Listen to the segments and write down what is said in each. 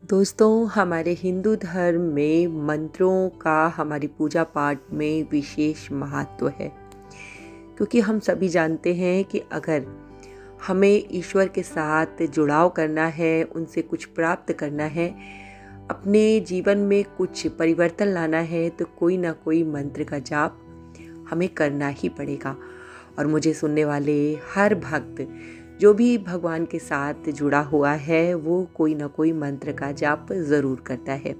दोस्तों, हमारे हिंदू धर्म में मंत्रों का हमारी पूजा पाठ में विशेष महत्व है, क्योंकि हम सभी जानते हैं कि अगर हमें ईश्वर के साथ जुड़ाव करना है, उनसे कुछ प्राप्त करना है, अपने जीवन में कुछ परिवर्तन लाना है, तो कोई ना कोई मंत्र का जाप हमें करना ही पड़ेगा। और मुझे सुनने वाले हर भक्त जो भी भगवान के साथ जुड़ा हुआ है, वो कोई ना कोई मंत्र का जाप ज़रूर करता है।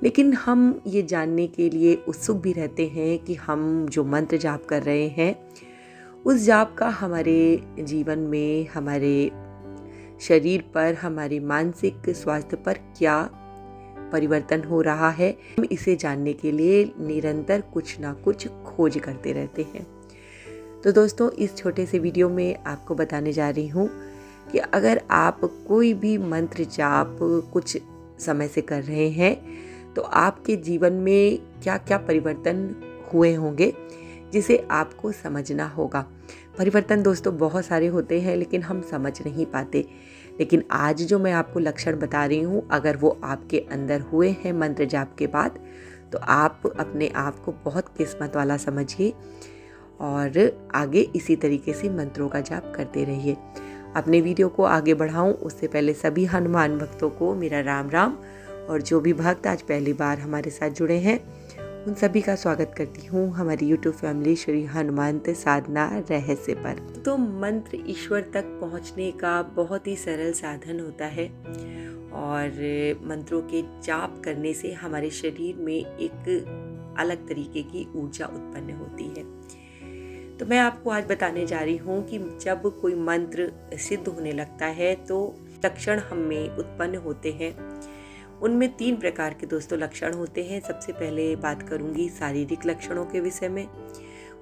लेकिन हम ये जानने के लिए उत्सुक भी रहते हैं कि हम जो मंत्र जाप कर रहे हैं, उस जाप का हमारे जीवन में, हमारे शरीर पर, हमारे मानसिक स्वास्थ्य पर क्या परिवर्तन हो रहा है। हम इसे जानने के लिए निरंतर कुछ ना कुछ खोज करते रहते हैं। तो दोस्तों, इस छोटे से वीडियो में आपको बताने जा रही हूँ कि अगर आप कोई भी मंत्र जाप कुछ समय से कर रहे हैं, तो आपके जीवन में क्या क्या परिवर्तन हुए होंगे, जिसे आपको समझना होगा। परिवर्तन दोस्तों बहुत सारे होते हैं, लेकिन हम समझ नहीं पाते। लेकिन आज जो मैं आपको लक्षण बता रही हूँ, अगर वो आपके अंदर हुए हैं मंत्र जाप के बाद, तो आप अपने आप को बहुत किस्मत वाला समझिए और आगे इसी तरीके से मंत्रों का जाप करते रहिए। अपने वीडियो को आगे बढ़ाऊं उससे पहले सभी हनुमान भक्तों को मेरा राम राम, और जो भी भक्त आज पहली बार हमारे साथ जुड़े हैं, उन सभी का स्वागत करती हूँ हमारी यूट्यूब फैमिली श्री हनुमंत साधना रहस्य पर। तो मंत्र ईश्वर तक पहुँचने का बहुत ही सरल साधन होता है, और मंत्रों के जाप करने से हमारे शरीर में एक अलग तरीके की ऊर्जा उत्पन्न होती है। तो मैं आपको आज बताने जा रही हूँ कि जब कोई मंत्र सिद्ध होने लगता है, तो लक्षण हम में उत्पन्न होते हैं। उनमें 3 प्रकार के दोस्तों लक्षण होते हैं। सबसे पहले बात करूँगी शारीरिक लक्षणों के विषय में,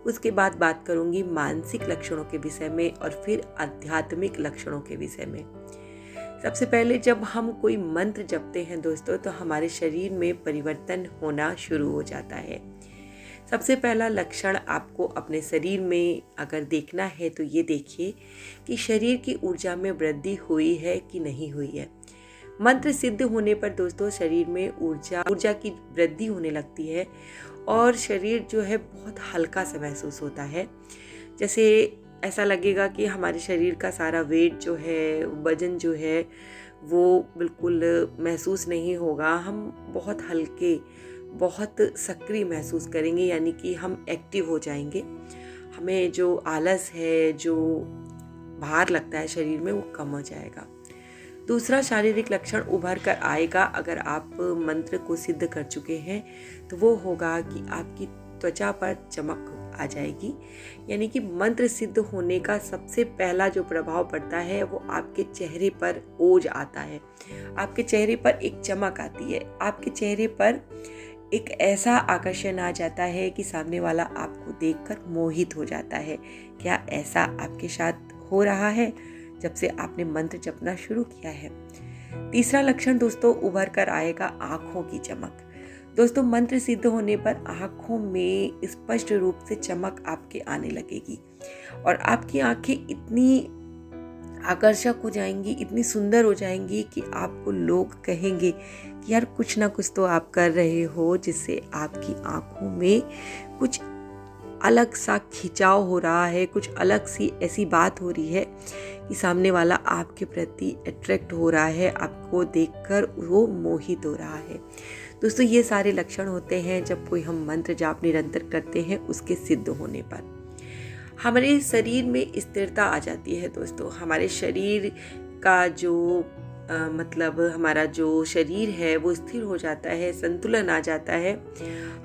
उसके बाद बात करूँगी मानसिक लक्षणों के विषय में, और फिर आध्यात्मिक लक्षणों के विषय में। सबसे पहले जब हम कोई मंत्र जपते हैं दोस्तों, तो हमारे शरीर में परिवर्तन होना शुरू हो जाता है। सबसे पहला लक्षण आपको अपने शरीर में अगर देखना है, तो ये देखिए कि शरीर की ऊर्जा में वृद्धि हुई है कि नहीं हुई है। मंत्र सिद्ध होने पर दोस्तों शरीर में ऊर्जा की वृद्धि होने लगती है, और शरीर जो है बहुत हल्का सा महसूस होता है। जैसे ऐसा लगेगा कि हमारे शरीर का सारा वेट जो है, वजन जो है, वो बिल्कुल महसूस नहीं होगा। हम बहुत हल्के, बहुत सक्रिय महसूस करेंगे, यानी कि हम एक्टिव हो जाएंगे। हमें जो आलस है, जो भार लगता है शरीर में, वो कम हो जाएगा। दूसरा शारीरिक लक्षण उभर कर आएगा अगर आप मंत्र को सिद्ध कर चुके हैं, तो वो होगा कि आपकी त्वचा पर चमक आ जाएगी। यानी कि मंत्र सिद्ध होने का सबसे पहला जो प्रभाव पड़ता है, वो आपके चेहरे पर ओज आता है, आपके चेहरे पर एक चमक आती है, आपके चेहरे पर एक ऐसा आकर्षण आ जाता है कि सामने वाला आपको देखकर मोहित हो जाता है। क्या ऐसा आपके साथ हो रहा है जब से आपने मंत्र जपना शुरू किया है? तीसरा लक्षण दोस्तों उभर कर आएगा आँखों की चमक। दोस्तों, मंत्र सिद्ध होने पर आँखों में स्पष्ट रूप से चमक आपके आने लगेगी, और आपकी आँखें इतनी आकर्षक हो जाएंगी, इतनी सुंदर हो जाएंगी कि आपको लोग कहेंगे कि यार कुछ ना कुछ तो आप कर रहे हो, जिससे आपकी आंखों में कुछ अलग सा खिंचाव हो रहा है, कुछ अलग सी ऐसी बात हो रही है कि सामने वाला आपके प्रति अट्रैक्ट हो रहा है, आपको देखकर वो मोहित हो रहा है। दोस्तों, ये सारे लक्षण होते हैं जब कोई हम मंत्र जाप निरंतर करते हैं, उसके सिद्ध होने पर हमारे शरीर में स्थिरता आ जाती है। दोस्तों, हमारे शरीर का जो मतलब हमारा जो शरीर है वो स्थिर हो जाता है, संतुलन आ जाता है,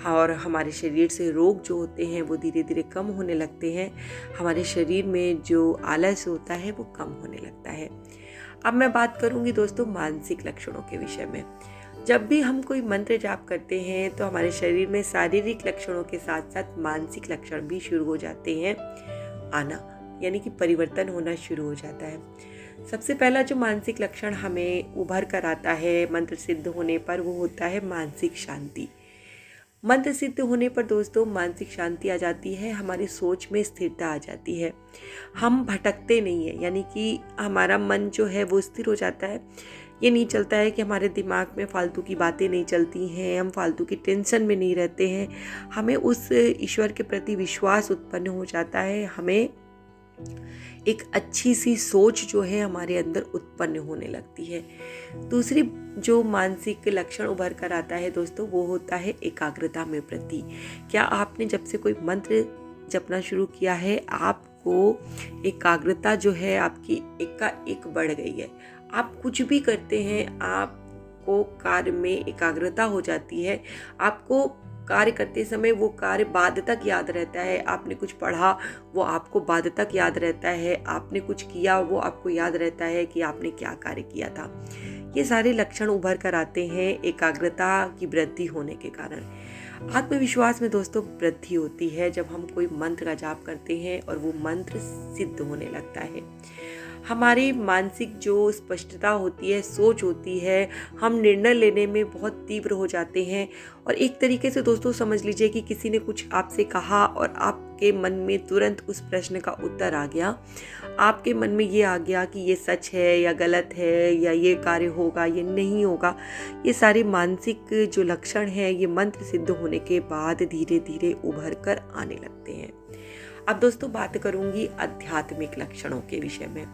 और हमारे शरीर से रोग जो होते हैं वो धीरे धीरे कम होने लगते हैं। हमारे शरीर में जो आलस होता है वो कम होने लगता है। अब मैं बात करूंगी दोस्तों मानसिक लक्षणों के विषय में। जब भी हम कोई मंत्र जाप करते हैं, तो हमारे शरीर में शारीरिक लक्षणों के साथ साथ मानसिक लक्षण भी शुरू हो जाते हैं आना, यानी कि परिवर्तन होना शुरू हो जाता है। सबसे पहला जो मानसिक लक्षण हमें उभर कर आता है मंत्र सिद्ध होने पर, वो होता है मानसिक शांति। मंत्र सिद्ध होने पर दोस्तों मानसिक शांति आ जाती है, हमारी सोच में स्थिरता आ जाती है, हम भटकते नहीं है, यानी कि हमारा मन जो है वो स्थिर हो जाता है। ये नहीं चलता है कि हमारे दिमाग में फालतू की बातें नहीं चलती हैं, हम फालतू की टेंशन में नहीं रहते हैं। हमें उस ईश्वर के प्रति विश्वास उत्पन्न हो जाता है, हमें एक अच्छी सी सोच जो है हमारे अंदर उत्पन्न होने लगती है। दूसरी जो मानसिक लक्षण उभर कर आता है दोस्तों, वो होता है एकाग्रता में वृद्धि। क्या आपने जब से कोई मंत्र जपना शुरू किया है, आपको एकाग्रता जो है आपकी एक का एक बढ़ गई है। आप कुछ भी करते हैं, आपको कार्य में एकाग्रता हो जाती है। आपको कार्य करते समय वो कार्य बाद तक याद रहता है। आपने कुछ पढ़ा, वो आपको बाद तक याद रहता है। आपने कुछ किया, वो आपको याद रहता है कि आपने क्या कार्य किया था। ये सारे लक्षण उभर कर आते हैं एकाग्रता की वृद्धि होने के कारण। आत्मविश्वास में दोस्तों वृद्धि होती है जब हम कोई मंत्र का जाप करते हैं और वो मंत्र सिद्ध होने लगता है। हमारी मानसिक जो स्पष्टता होती है, सोच होती है, हम निर्णय लेने में बहुत तीव्र हो जाते हैं। और एक तरीके से दोस्तों समझ लीजिए कि किसी ने कुछ आपसे कहा और आपके मन में तुरंत उस प्रश्न का उत्तर आ गया। आपके मन में ये आ गया कि ये सच है या गलत है, या ये कार्य होगा या नहीं होगा। ये सारे मानसिक जो लक्षण हैं, ये मंत्र सिद्ध होने के बाद धीरे धीरे उभर कर आने लगते हैं। अब दोस्तों बात करूंगी आध्यात्मिक लक्षणों के विषय में।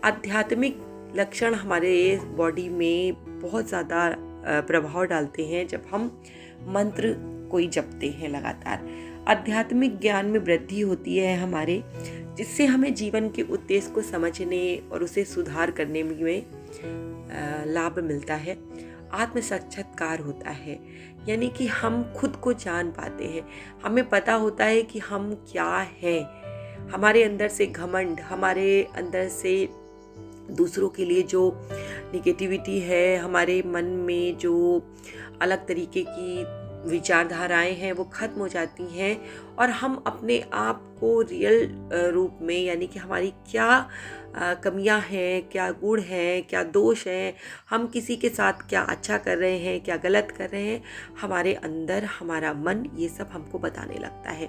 आध्यात्मिक लक्षण हमारे बॉडी में बहुत ज़्यादा प्रभाव डालते हैं जब हम मंत्र कोई जपते हैं लगातार। आध्यात्मिक ज्ञान में वृद्धि होती है हमारे, जिससे हमें जीवन के उद्देश्य को समझने और उसे सुधार करने में लाभ मिलता है। आत्म साक्षात्कार होता है, यानी कि हम खुद को जान पाते हैं। हमें पता होता है कि हम क्या हैं। हमारे अंदर से घमंड, हमारे अंदर से दूसरों के लिए जो निगेटिविटी है, हमारे मन में जो अलग तरीके की विचारधाराएं हैं वो खत्म हो जाती हैं। और हम अपने आप को रियल रूप में, यानी कि हमारी क्या कमियां हैं, क्या गुण हैं, क्या दोष हैं, हम किसी के साथ क्या अच्छा कर रहे हैं, क्या गलत कर रहे हैं, हमारे अंदर हमारा मन ये सब हमको बताने लगता है।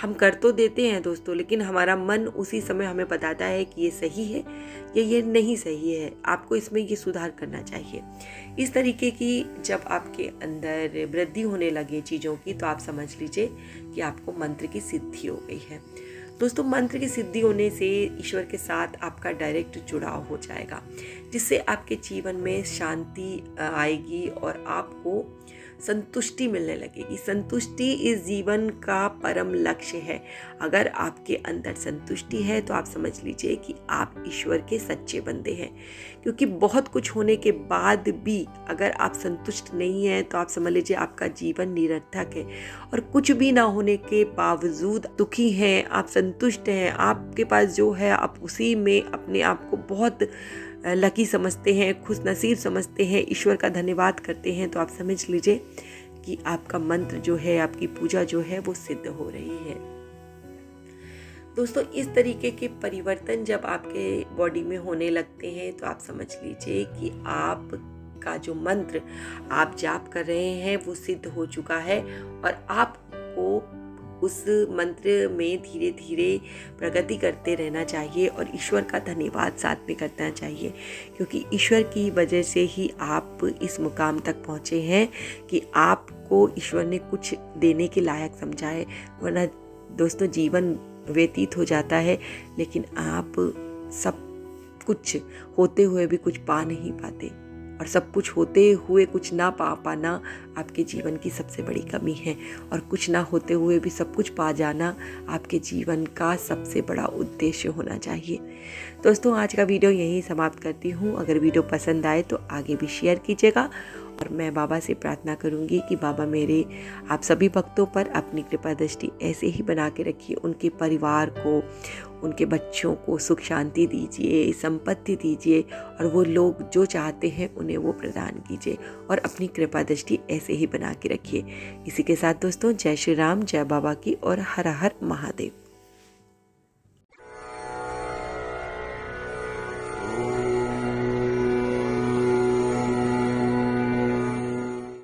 हम कर तो देते हैं दोस्तों, लेकिन हमारा मन उसी समय हमें बताता है कि ये सही है या ये नहीं सही है, आपको इसमें ये सुधार करना चाहिए। इस तरीके की जब आपके अंदर वृद्धि होने लगे चीज़ों की, तो आप समझ लीजिए कि आपको मंत्र की सिद्धि हो गई है। दोस्तों मंत्र की सिद्धि होने से ईश्वर के साथ आपका डायरेक्ट जुड़ाव हो जाएगा, जिससे आपके जीवन में शांति आएगी और आपको संतुष्टि मिलने लगेगी। संतुष्टि इस जीवन का परम लक्ष्य है। अगर आपके अंदर संतुष्टि है तो आप समझ लीजिए कि आप ईश्वर के सच्चे बंदे हैं। क्योंकि बहुत कुछ होने के बाद भी अगर आप संतुष्ट नहीं हैं तो आप समझ लीजिए आपका जीवन निरर्थक है। और कुछ भी ना होने के बावजूद दुखी हैं, आप संतुष्ट हैं, आपके पास जो है आप उसी में अपने आप को बहुत लकी समझते हैं, खुश नसीब समझते हैं, ईश्वर का धन्यवाद करते हैं, तो आप समझ लीजिए कि आपका मंत्र जो है, आपकी पूजा जो है वो सिद्ध हो रही है। दोस्तों इस तरीके के परिवर्तन जब आपके बॉडी में होने लगते हैं तो आप समझ लीजिए कि आपका जो मंत्र आप जाप कर रहे हैं वो सिद्ध हो चुका है और आपको उस मंत्र में धीरे धीरे प्रगति करते रहना चाहिए और ईश्वर का धन्यवाद साथ में करना चाहिए, क्योंकि ईश्वर की वजह से ही आप इस मुकाम तक पहुँचे हैं कि आपको ईश्वर ने कुछ देने के लायक समझा है। वरना दोस्तों जीवन व्यतीत हो जाता है, लेकिन आप सब कुछ होते हुए भी कुछ पा नहीं पाते, और सब कुछ होते हुए कुछ ना पा पाना आपके जीवन की सबसे बड़ी कमी है। और कुछ ना होते हुए भी सब कुछ पा जाना आपके जीवन का सबसे बड़ा उद्देश्य होना चाहिए। दोस्तों आज का वीडियो यहीं समाप्त करती हूँ। अगर वीडियो पसंद आए तो आगे भी शेयर कीजिएगा और मैं बाबा से प्रार्थना करूँगी कि बाबा मेरे आप सभी भक्तों पर अपनी कृपा दृष्टि ऐसे ही बना के रखिए, उनके परिवार को, उनके बच्चों को सुख शांति दीजिए, संपत्ति दीजिए और वो लोग जो चाहते हैं उन्हें वो प्रदान कीजिए और अपनी कृपा दृष्टि ऐसे ही बना के रखिए। इसी के साथ दोस्तों जय श्री राम, जय बाबा की और हर हर महादेव।